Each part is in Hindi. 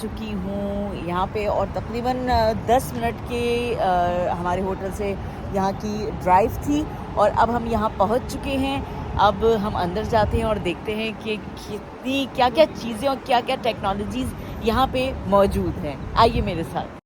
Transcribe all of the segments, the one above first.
चुकी हूँ यहाँ पे और तकरीबन 10 मिनट के हमारे होटल से यहाँ की ड्राइव थी और अब हम यहाँ पहुँच चुके हैं। अब हम अंदर जाते हैं और देखते हैं कि कितनी क्या-क्या चीज़ें और क्या-क्या टेक्नोलॉजीज़ यहाँ पे मौजूद हैं। आइए मेरे साथ।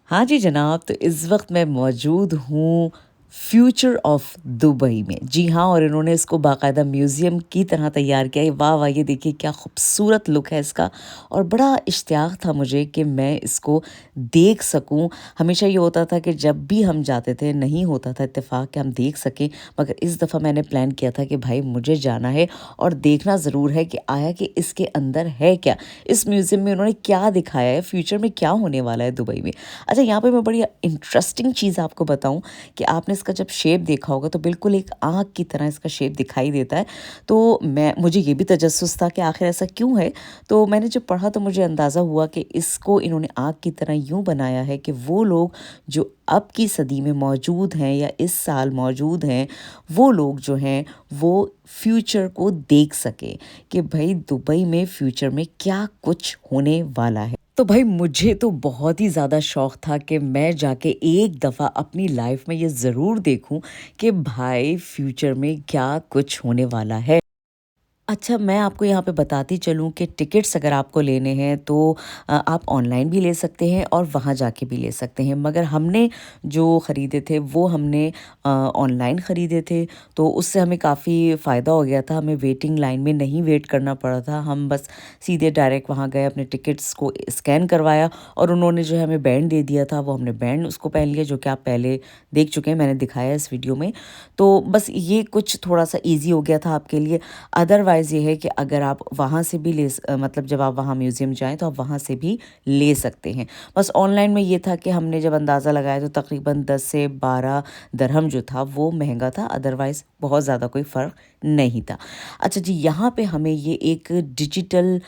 हाँ जी जनाब, तो इस वक्त मैं मौजूद हूँ फ्यूचर ऑफ दुबई में। जी हाँ, और इन्होंने इसको बाकायदा म्यूज़ियम की तरह तैयार किया है। वाह वाह, ये देखिए क्या खूबसूरत लुक है इसका और बड़ा इश्तियाक था मुझे कि मैं इसको देख सकूं। हमेशा ये होता था कि जब भी हम जाते थे नहीं होता था इत्तेफाक कि हम देख सकें, मगर इस दफ़ा मैंने प्लान किया था कि भाई मुझे जाना है और देखना ज़रूर है कि आया कि इसके अंदर है क्या, इस म्यूज़ियम में उन्होंने क्या दिखाया है, फ्यूचर में क्या होने वाला है दुबई में। अच्छा, यहाँ पे मैं बड़ी इंटरेस्टिंग चीज़ आपको बताऊँ कि आपने इसका जब शेप देखा होगा तो बिल्कुल एक आँख की तरह इसका शेप दिखाई देता है। तो मुझे ये भी तजस्सुस था कि आखिर ऐसा क्यों है? तो मैंने जब पढ़ा तो मुझे अंदाज़ा हुआ कि इसको इन्होंने आँख की तरह यूँ बनाया है कि वो लोग जो अब की सदी में मौजूद हैं या इस साल मौजूद हैं, वो लोग जो हैं वो फ्यूचर को देख सकें कि भई दुबई में फ्यूचर में क्या कुछ होने वाला है। तो भाई मुझे तो बहुत ही ज़्यादा शौक़ था कि मैं जाके एक दफ़ा अपनी लाइफ में ये ज़रूर देखूं कि भाई फ्यूचर में क्या कुछ होने वाला है। अच्छा, मैं आपको यहाँ पे बताती चलूँ कि टिकट्स अगर आपको लेने हैं तो आप ऑनलाइन भी ले सकते हैं और वहाँ जाके भी ले सकते हैं, मगर हमने जो ख़रीदे थे वो हमने ऑनलाइन ख़रीदे थे। तो उससे हमें काफ़ी फ़ायदा हो गया था, हमें वेटिंग लाइन में नहीं वेट करना पड़ा था। हम बस सीधे डायरेक्ट वहाँ गए, अपने टिकट्स को स्कैन करवाया और उन्होंने जो है हमें बैंड दे दिया था, वो हमने बैंड उसको पहन लिया, जो कि आप पहले देख चुके हैं, मैंने दिखाया है इस वीडियो में। तो बस ये कुछ थोड़ा सा ईज़ी हो गया था आपके लिए। अदरवाइज़ ये है कि अगर आप वहाँ से भी मतलब जब आप वहाँ म्यूज़ियम जाएँ तो आप वहाँ से भी ले सकते हैं। बस ऑनलाइन में ये था कि हमने जब अंदाज़ा लगाया तो तकरीबन 10 से 12 दिरहम जो था वो महंगा था, अदरवाइज़ बहुत ज़्यादा कोई फ़र्क नहीं था। अच्छा जी, यहाँ पे हमें ये एक डिजिटल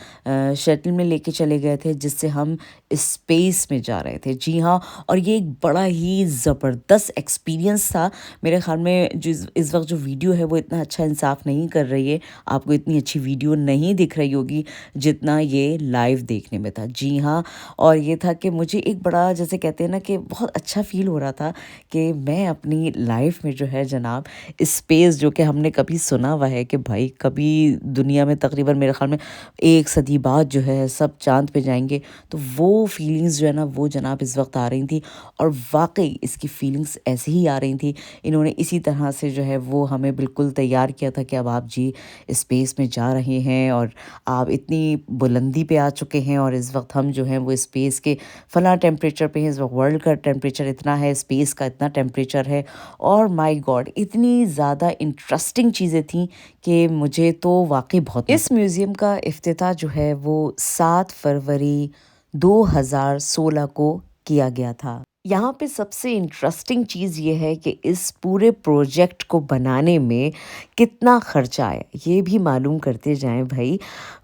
शटल में लेके चले गए थे जिससे हम स्पेस में जा रहे थे। जी हाँ, और ये एक बड़ा ही ज़बरदस्त एक्सपीरियंस था। मेरे ख़्याल में जो इस वक्त जो वीडियो है वो इतना अच्छा इंसाफ नहीं कर रही है, आपको इतनी अच्छी वीडियो नहीं दिख रही होगी जितना ये लाइव देखने में था। जी हाँ, और ये था कि मुझे एक बड़ा, जैसे कहते हैं ना, कि बहुत अच्छा फ़ील हो रहा था कि मैं अपनी लाइफ में जो है जनाब स्पेस, जो कि हमने कभी सुना हुआ है कि भाई कभी दुनिया में तकरीबन मेरे ख़्याल में 1 सदी बाद जो है सब चाँद पे जाएँगे, तो वो फीलिंग्स जो है ना वो जनाब इस वक्त आ रही थी और वाक़ई इसकी फीलिंग्स ऐसे ही आ रही थी। इन्होंने इसी तरह से जो है वो हमें बिल्कुल तैयार किया था कि अब आप जी स्पेस में जा रहे हैं और आप इतनी बुलंदी पे आ चुके हैं और इस वक्त हम जो हैं वो स्पेस के फ़लाँ टेम्परेचर पे हैं। इस वक्त वर्ल्ड का टेम्परेचर इतना है, स्पेस का इतना टेम्परेचर है और माय गॉड इतनी ज़्यादा इंटरेस्टिंग चीज़ें थी कि मुझे तो वाक़ई बहुत इस म्यूज़ियम का इफ्तिताह जो है वो 7 फरवरी 2016 को किया गया था। यहाँ पे सबसे इंटरेस्टिंग चीज़ ये है कि इस पूरे प्रोजेक्ट को बनाने में कितना खर्चा आया, ये भी मालूम करते जाएं भाई।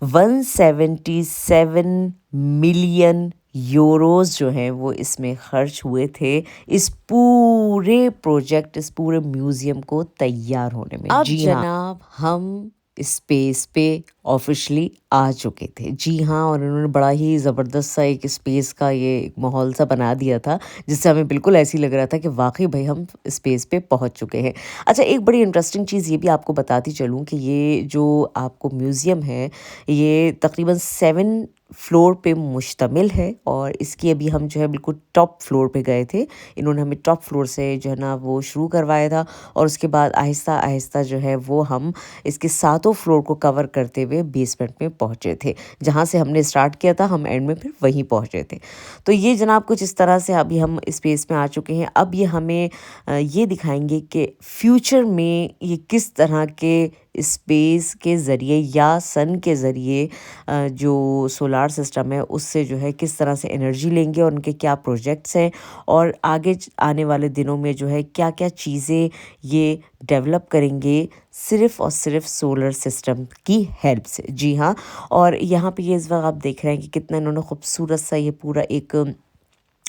177 मिलियन यूरोज़ जो हैं वो इसमें खर्च हुए थे इस पूरे प्रोजेक्ट, इस पूरे म्यूज़ियम को तैयार होने में। अब जी हाँ, जनाब हम स्पेस पे ऑफिशियली आ चुके थे। जी हाँ, और उन्होंने बड़ा ही ज़बरदस्त सा एक स्पेस का ये एक माहौल सा बना दिया था जिससे हमें बिल्कुल ऐसे ही लग रहा था कि वाकई भाई हम स्पेस पे पहुंच चुके हैं। अच्छा, एक बड़ी इंटरेस्टिंग चीज़ ये भी आपको बताती चलूँ कि ये जो आपको म्यूज़ियम है ये तकरीबन 7 फ्लोर पे मुश्तमिल है और इसकी अभी हम जो है बिल्कुल टॉप फ्लोर पे गए थे। इन्होंने हमें टॉप फ्लोर से जो है ना वो शुरू करवाया था और उसके बाद आहिस्ता आहिस्ता जो है वो हम इसके सातों फ्लोर को कवर करते हुए बेसमेंट में पहुंचे थे। जहां से हमने स्टार्ट किया था हम एंड में फिर वहीं पहुंचे थे। तो ये जनाब कुछ इस तरह से अभी हम स्पेस में आ चुके हैं। अब ये हमें ये दिखाएंगे कि फ्यूचर में ये किस तरह के स्पेस के ज़रिए या सन के ज़रिए जो सोलार सिस्टम है उससे जो है किस तरह से एनर्जी लेंगे और उनके क्या प्रोजेक्ट्स हैं और आगे आने वाले दिनों में जो है क्या क्या चीज़ें ये डेवलप करेंगे सिर्फ़ और सिर्फ सोलर सिस्टम की हेल्प से। जी हाँ, और यहाँ पे ये इस वक्त आप देख रहे हैं कि कितना इन्होंने खूबसूरत सा ये पूरा एक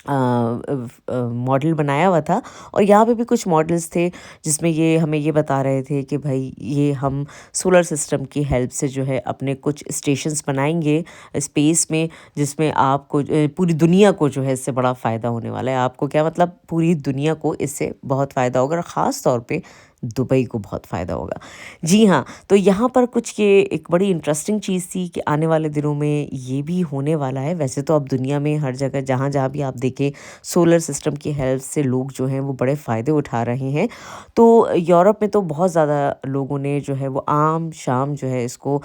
मॉडल बनाया हुआ था। और यहाँ पे भी कुछ मॉडल्स थे जिसमें ये हमें ये बता रहे थे कि भाई ये हम सोलर सिस्टम की हेल्प से जो है अपने कुछ स्टेशंस बनाएंगे स्पेस में, जिसमें आपको पूरी दुनिया को जो है इससे बड़ा फ़ायदा होने वाला है। आपको क्या मतलब, पूरी दुनिया को इससे बहुत फ़ायदा होगा और ख़ास तौर पे दुबई को बहुत फ़ायदा होगा। जी हाँ, तो यहाँ पर कुछ ये एक बड़ी इंटरेस्टिंग चीज़ थी कि आने वाले दिनों में ये भी होने वाला है। वैसे तो अब दुनिया में हर जगह जहाँ-जहाँ भी आप देखें सोलर सिस्टम की हेल्प से लोग जो हैं वो बड़े फ़ायदे उठा रहे हैं। तो यूरोप में तो बहुत ज़्यादा लोगों ने जो है वो आम-शाम जो है इसको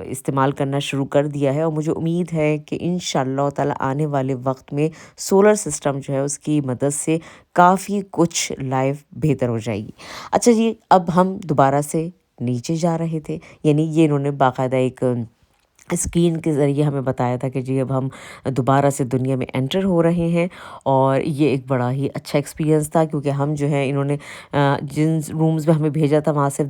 इस्तेमाल करना शुरू कर दिया है और मुझे उम्मीद है कि इंशाअल्लाह ताला आने वाले वक़्त में सोलर सिस्टम जो है उसकी मदद से काफ़ी कुछ लाइफ़ बेहतर हो जाएगी। अच्छा जी, अब हम दोबारा से नीचे जा रहे थे, यानी ये इन्होंने बाकायदा एक स्क्रीन के ज़रिए हमें बताया था कि जी अब हम दोबारा से दुनिया में एंटर हो रहे हैं। और ये एक बड़ा ही अच्छा एक्सपीरियंस था क्योंकि हम जो है इन्होंने जिन रूम्स में हमें भेजा था वहाँ से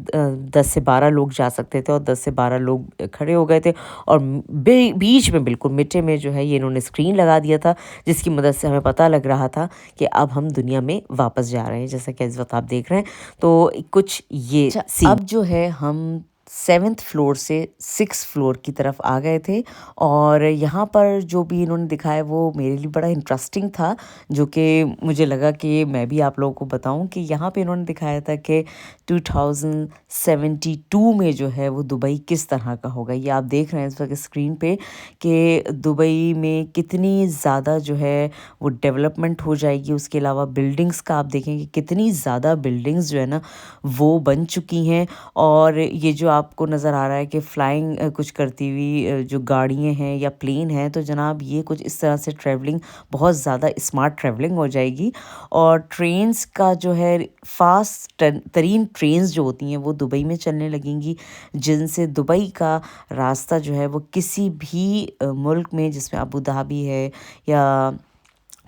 10 से 12 लोग जा सकते थे और 10 से 12 लोग खड़े हो गए थे। और बीच में बिल्कुल मिट्टी में जो है ये इन्होंने स्क्रीन लगा दिया था जिसकी मदद से हमें पता लग रहा था कि अब हम दुनिया में वापस जा रहे हैं, जैसा कि इस वक्त आप देख रहे हैं। तो कुछ ये सीन अब जो है हम 7th फ्लोर से 6th फ्लोर की तरफ आ गए थे। और यहाँ पर जो भी इन्होंने दिखाया वो मेरे लिए बड़ा इंटरेस्टिंग था, जो कि मुझे लगा कि मैं भी आप लोगों को बताऊं कि यहाँ पे इन्होंने दिखाया था कि 2072 में जो है वो दुबई किस तरह का होगा। ये आप देख रहे हैं इस वक्त स्क्रीन पे कि दुबई में कितनी ज़्यादा जो है वो डेवलपमेंट हो जाएगी। उसके अलावा बिल्डिंग्स का आप देखेंगे कितनी ज़्यादा बिल्डिंग्स जो है ना वो बन चुकी हैं। और ये जो आपको नज़र आ रहा है कि फ्लाइंग कुछ करती हुई जो गाड़ियाँ हैं या प्लेन हैं, तो जनाब ये कुछ इस तरह से ट्रैवलिंग बहुत ज़्यादा स्मार्ट ट्रैवलिंग हो जाएगी। और ट्रेन्स का जो है फास्ट तरीन ट्रेन्स जो होती हैं वो दुबई में चलने लगेंगी, जिनसे दुबई का रास्ता जो है वो किसी भी मुल्क में, जिसमें अबू धाबी है या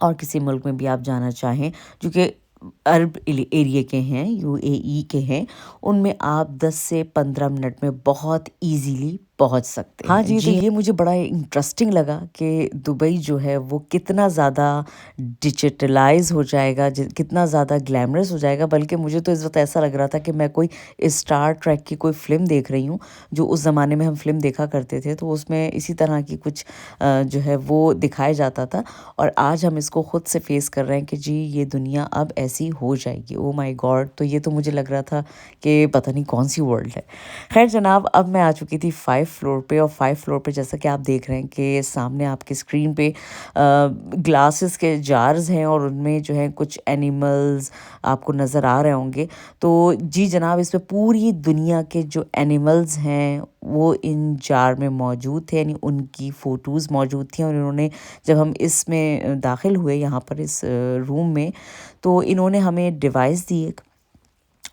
और किसी मुल्क में भी आप जाना चाहें जो कि अरब एरिया के हैं, यूएई के हैं, उनमें आप 10 से 15 मिनट में बहुत इजीली पहुंच सकते हैं। हाँ जी, तो ये मुझे बड़ा इंटरेस्टिंग लगा कि दुबई जो है वो कितना ज़्यादा डिजिटलाइज हो जाएगा, कितना ज़्यादा ग्लैमरस हो जाएगा। बल्कि मुझे तो इस वक्त ऐसा लग रहा था कि मैं कोई स्टार ट्रैक की कोई फ़िल्म देख रही हूँ, जो उस ज़माने में हम फ़िल्म देखा करते थे, तो उसमें इसी तरह की कुछ जो है वो दिखाया जाता था। और आज हम इसको ख़ुद से फेस कर रहे हैं कि जी ये दुनिया अब ऐसी हो जाएगी। ओ माय गॉड, तो ये तो मुझे लग रहा था कि पता नहीं कौन सी वर्ल्ड है। खैर जनाब, अब मैं आ चुकी थी 5 फ्लोर पे। और 5 फ्लोर पे जैसा कि आप देख रहे हैं कि सामने आपकी स्क्रीन पे ग्लासेस के जार्स हैं और उनमें जो है कुछ एनिमल्स आपको नज़र आ रहे होंगे। तो जी जनाब, इसमें पूरी दुनिया के जो एनिमल्स हैं वो इन जार में मौजूद थे, यानी उनकी फ़ोटोज़ मौजूद थी। और इन्होंने, जब हम इसमें दाखिल हुए यहाँ पर इस रूम में, तो इन्होंने हमें डिवाइस दी एक,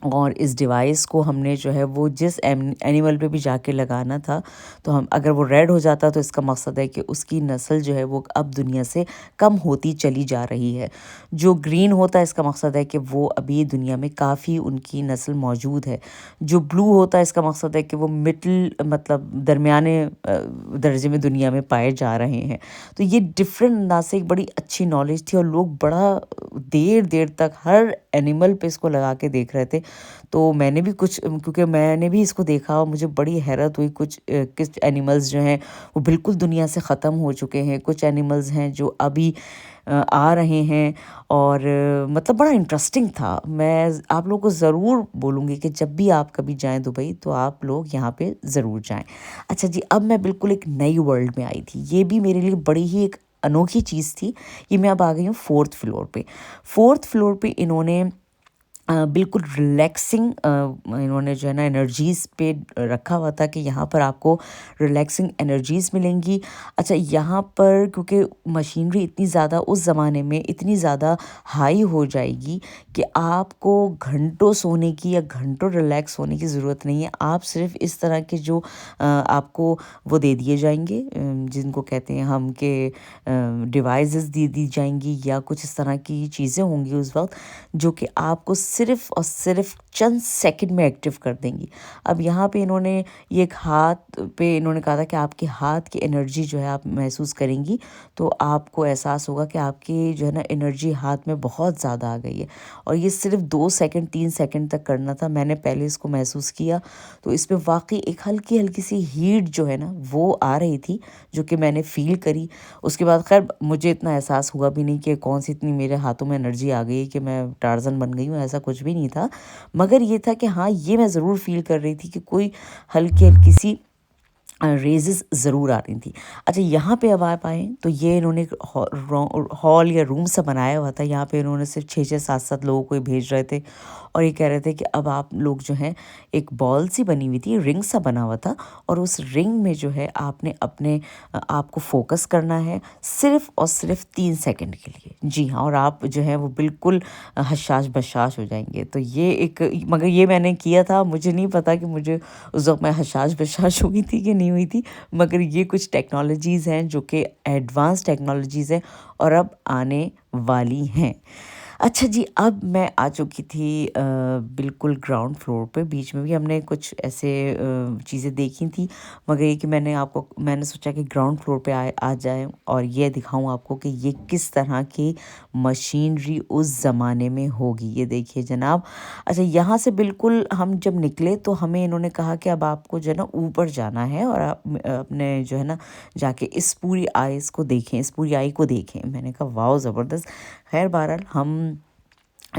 और इस डिवाइस को हमने जो है वो जिस एनिमल पे भी जाके लगाना था, तो हम अगर वो रेड हो जाता तो इसका मकसद है कि उसकी नस्ल जो है वो अब दुनिया से कम होती चली जा रही है। जो ग्रीन होता है इसका मकसद है कि वो अभी दुनिया में काफ़ी उनकी नस्ल मौजूद है। जो ब्लू होता है इसका मकसद है कि वो मिडल मतलब दरमियाने दर्जे में दुनिया में पाए जा रहे हैं। तो ये डिफरेंट अंदाज से एक बड़ी अच्छी नॉलेज थी और लोग बड़ा देर देर तक हर एनिमल पे इसको लगा के देख रहे थे। तो मैंने भी कुछ, क्योंकि मैंने भी इसको देखा और मुझे बड़ी हैरत हुई। कुछ एनिमल्स जो हैं वो बिल्कुल दुनिया से ख़त्म हो चुके हैं, कुछ एनिमल्स हैं जो अभी आ रहे हैं। और मतलब बड़ा इंटरेस्टिंग था। मैं आप लोगों को ज़रूर बोलूँगी कि जब भी आप कभी जाएं दुबई तो आप लोग यहाँ पे ज़रूर जाएं। अच्छा जी, अब मैं बिल्कुल एक नई वर्ल्ड में आई थी। ये भी मेरे लिए बड़ी ही एक अनोखी चीज़ थी। ये मैं अब आ गई हूँ 4th फ्लोर पे। 4th फ्लोर पे इन्होंने बिल्कुल रिलैक्सिंग इन्होंने जो है ना एनर्जीज़ पे रखा हुआ था कि यहाँ पर आपको रिलैक्सिंग एनर्जीज़ मिलेंगी। अच्छा, यहाँ पर क्योंकि मशीनरी इतनी ज़्यादा उस ज़माने में इतनी ज़्यादा हाई हो जाएगी कि आपको घंटों सोने की या घंटों रिलैक्स होने की ज़रूरत नहीं है। आप सिर्फ इस तरह के जो आपको वो दे दिए जाएंगे, जिनको कहते हैं हम के डिवाइसेस दे दी जाएंगी या कुछ इस तरह की चीज़ें होंगी उस वक्त, जो कि आपको सिर्फ़ और सिर्फ़ चंद सेकंड में एक्टिव कर देंगी। अब यहाँ पे इन्होंने ये एक हाथ पे इन्होंने कहा था कि आपके हाथ की एनर्जी जो है आप महसूस करेंगी, तो आपको एहसास होगा कि आपकी जो है ना एनर्जी हाथ में बहुत ज़्यादा आ गई है। और ये सिर्फ़ 2 सेकंड 3 सेकंड तक करना था। मैंने पहले इसको महसूस किया, तो इसमें वाक़ई एक हल्की-हल्की सी हीट जो है ना वो आ रही थी, जो कि मैंने फ़ील करी। उसके बाद ख़ैर मुझे इतना एहसास हुआ भी नहीं कि कौन-सी इतनी मेरे हाथों में एनर्जी आ गई कि मैं टार्ज़न बन गई हूँ, ऐसा कुछ भी नहीं था। मगर ये था कि हाँ, ये मैं ज़रूर फ़ील कर रही थी कि कोई हल्की-हल्की सी रेज़ेस ज़रूर आ रही थी। अच्छा, यहाँ पे अब आप आएँ तो ये इन्होंने एक हॉल या रूम सा बनाया हुआ था। यहाँ पे इन्होंने सिर्फ़ 6-6 7-7 लोगों को ही भेज रहे थे और ये कह रहे थे कि अब आप लोग जो हैं, एक बॉल सी बनी हुई थी, रिंग सा बना हुआ था और उस रिंग में जो है आपने अपने आप को फ़ोकस करना है सिर्फ़ और सिर्फ़ 3 सेकंड के लिए। जी हाँ, और आप जो है वो बिल्कुल हशाश-बशाश हो जाएँगे। तो ये एक मगर ये मैंने किया था, मुझे नहीं पता कि मुझे उस वक़्त मैं हशाश-बशाश हुई थी कि नहीं हुई थी, मगर ये कुछ टेक्नोलॉजीज़ हैं जो कि एडवांस टेक्नोलॉजीज़ हैं और अब आने वाली हैं। अच्छा जी, अब मैं आ चुकी थी बिल्कुल ग्राउंड फ्लोर पे। बीच में भी हमने कुछ ऐसे चीज़ें देखी थी, मगर ये कि मैंने सोचा कि ग्राउंड फ्लोर पे आ जाएँ और ये दिखाऊँ आपको कि ये किस तरह की मशीनरी उस ज़माने में होगी। ये देखिए जनाब। अच्छा, यहाँ से बिल्कुल हम जब निकले तो हमें इन्होंने कहा कि अब आपको जो है ना ऊपर जाना है और आप अपने जो है ना जाके इस पूरी आइज़ को देखें, इस पूरी आई को देखें। मैंने कहा वाओ ज़बरदस्त! ख़ैर बहरहाल हम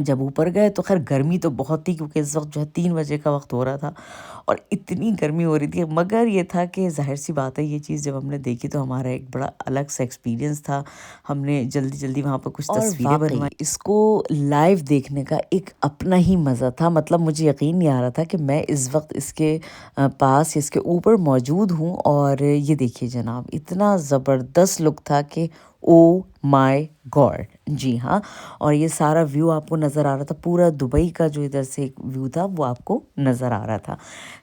जब ऊपर गए तो ख़ैर गर्मी तो बहुत थी, क्योंकि इस वक़्त जो है 3 बजे का वक़्त हो रहा था और इतनी गर्मी हो रही थी। मगर ये था कि ज़ाहिर-सी बात है, ये चीज़ जब हमने देखी तो हमारा एक बड़ा अलग सा एक्सपीरियंस था। हमने जल्दी-जल्दी वहाँ पर कुछ और तस्वीरें वाक़ई बनवाई। इसको लाइव देखने का एक अपना ही मज़ा था। मतलब मुझे यकीन नहीं आ रहा था कि मैं इस वक़्त इसके पास, इसके ऊपर मौजूद हूँ। और ये देखिए जनाब, इतना ज़बरदस्त लुक था कि ओह माय गॉड! जी हाँ, और ये सारा व्यू आपको नज़र आ रहा था। पूरा दुबई का जो इधर से एक व्यू था वो आपको नज़र आ रहा था।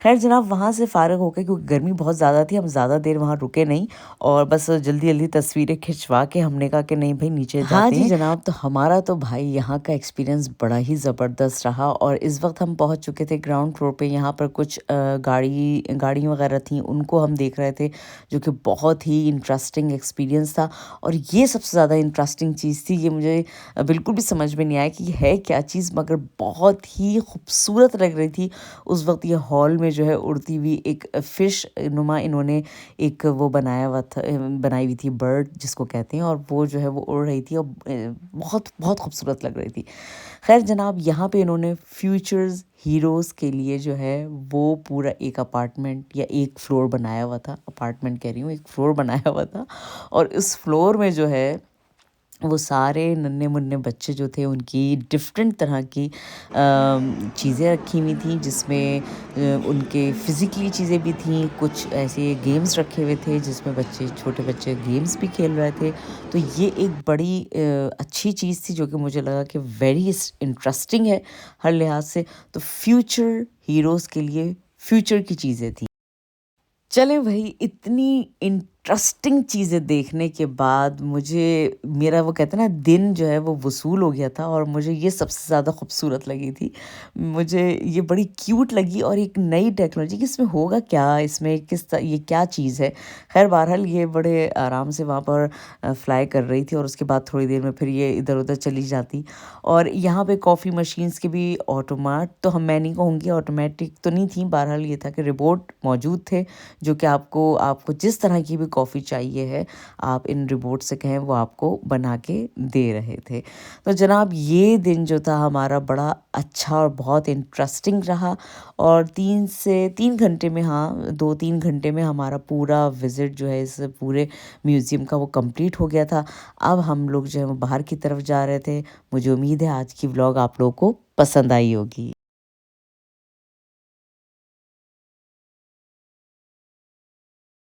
ख़ैर जनाब, वहाँ से फ़ारिग होके, क्योंकि गर्मी बहुत ज़्यादा थी, हम ज़्यादा देर वहाँ रुके नहीं और बस जल्दी-जल्दी तस्वीरें खिंचवा के हमने कहा कि नहीं भई नीचे जाते हैं। हाँ जी जनाब, तो हमारा तो भाई यहाँ का एक्सपीरियंस बड़ा ही ज़बरदस्त रहा और इस वक़्त हम पहुँच चुके थे ग्राउंड फ्लोर पे। यहाँ पर कुछ गाड़ी वग़ैरह थी, उनको हम देख रहे थे, जो कि बहुत ही इंटरेस्टिंग एक्सपीरियंस था। और ये सबसे ज़्यादा इंटरेस्टिंग चीज़ थी, ये मुझे बिल्कुल भी समझ में नहीं आया कि ये है क्या चीज़, मगर बहुत ही खूबसूरत लग रही थी। उस वक़्त ये हॉल में जो है उड़ती हुई एक फ़िश नुमा इन्होंने एक वो बनाई हुई थी, बर्ड जिसको कहते हैं, और वो जो है वो उड़ रही थी और बहुत बहुत खूबसूरत लग रही थी। ख़ैर जनाब, यहाँ पे इन्होंने फ्यूचर्स हीरोज़ के लिए जो है वो पूरा एक अपार्टमेंट या एक फ्लोर बनाया हुआ था। अपार्टमेंट कह रही हूँ, एक फ्लोर बनाया हुआ था और उस फ्लोर में जो है वो सारे नन्हे-मुन्ने बच्चे जो थे, उनकी डिफ़रेंट तरह की चीज़ें रखी हुई थी, जिसमें उनके फ़िज़िकली चीज़ें भी थीं, कुछ ऐसे गेम्स रखे हुए थे जिसमें छोटे बच्चे गेम्स भी खेल रहे थे। तो ये एक बड़ी अच्छी चीज़ थी, जो कि मुझे लगा कि वेरी इंटरेस्टिंग है हर लिहाज से। तो फ्यूचर हीरोज़ के लिए फ्यूचर की चीज़ें थी। चलें भई, इतनी इंटरेस्टिंग चीज़ें देखने के बाद मेरा वो कहते हैं ना दिन जो है वो वसूल हो गया था और मुझे ये सबसे ज़्यादा खूबसूरत लगी थी। मुझे ये बड़ी क्यूट लगी और एक नई टेक्नोलॉजी कि इसमें होगा क्या? इसमें ये क्या चीज़ है? ख़ैर बहरहाल ये बड़े आराम से वहाँ पर फ्लाई कर रही थी और उसके बाद थोड़ी देर में फिर ये इधर-उधर चली जाती। और यहाँ पे कॉफ़ी मशीन्स के भी ऑटोमाट, तो मैं नहीं कहूँगी ऑटोमेटिक तो नहीं थी, बहरहाल ये था कि रिमोट मौजूद थे, जो कि आपको जिस तरह की भी कॉफ़ी चाहिए है, आप इन रिमोट से कहें वो आपको बना के दे रहे थे। तो जनाब, ये दिन जो था हमारा बड़ा अच्छा और बहुत इंटरेस्टिंग रहा और 3 घंटे में, हाँ 2-3 घंटे में हमारा पूरा विज़िट जो है इस पूरे म्यूज़ियम का वो कंप्लीट हो गया था। अब हम लोग जो है वो बाहर की तरफ जा रहे थे। मुझे उम्मीद है आज की व्लॉग आप लोगों को पसंद आई होगी।